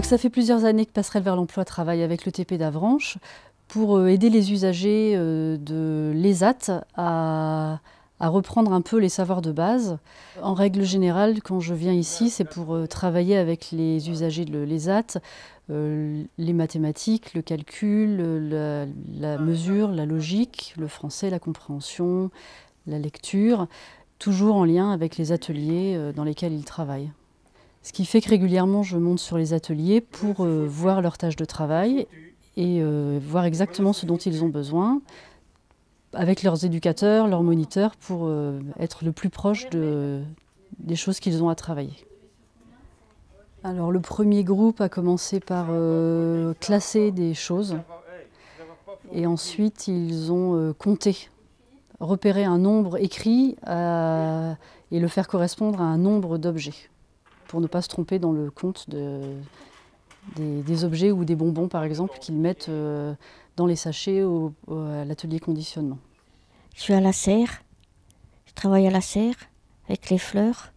ça fait plusieurs années que Passerelle vers l'emploi travaille avec le TP d'Avranches pour aider les usagers de l'ESAT à reprendre un peu les savoirs de base. En règle générale, quand je viens ici, c'est pour travailler avec les usagers de l'ESAT, les mathématiques, le calcul, la mesure, la logique, le français, la compréhension, la lecture, toujours en lien avec les ateliers dans lesquels ils travaillent. Ce qui fait que régulièrement, je monte sur les ateliers pour voir leurs tâches de travail et voir exactement ce dont ils ont besoin, avec leurs éducateurs, leurs moniteurs, pour être le plus proche des choses qu'ils ont à travailler. Alors le premier groupe a commencé par classer des choses et ensuite ils ont compté, repéré un nombre écrit et le faire correspondre à un nombre d'objets, pour ne pas se tromper dans le compte des objets ou des bonbons par exemple qu'ils mettent dans les sachets à l'atelier conditionnement. Je suis à la serre, je travaille à la serre avec les fleurs,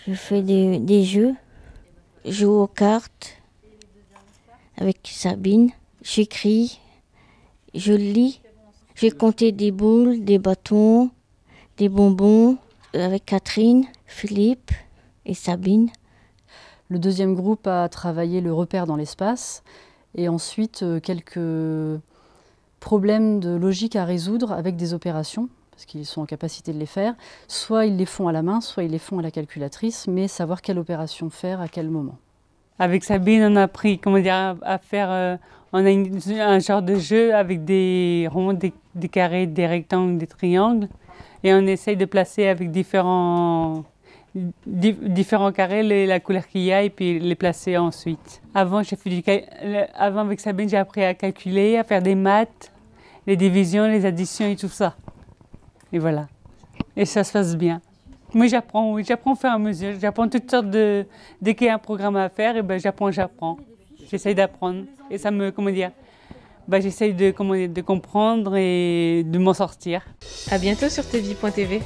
je fais des jeux, je joue aux cartes avec Sabine, j'écris, je lis, j'ai compté des boules, des bâtons, des bonbons avec Catherine, Philippe et Sabine. Le deuxième groupe a travaillé le repère dans l'espace et ensuite quelques problèmes de logique à résoudre avec des opérations, parce qu'ils sont en capacité de les faire. Soit ils les font à la main, soit ils les font à la calculatrice, mais savoir quelle opération faire à quel moment. Avec Sabine, on a appris à faire on a un genre de jeu avec des ronds, des carrés, des rectangles, des triangles. Et on essaye de placer avec différents carrés la couleur qu'il y a et puis les placer ensuite. Avant avec Sabine, j'ai appris à calculer, à faire des maths, les divisions, les additions et tout ça. Et voilà. Et ça se passe bien. Mais j'apprends au fur et à mesure. J'apprends toutes sortes de... Dès qu'il y a un programme à faire, et ben j'apprends. J'essaye d'apprendre. Et ça me... j'essaye de comprendre et de m'en sortir. À bientôt sur tvie.tv.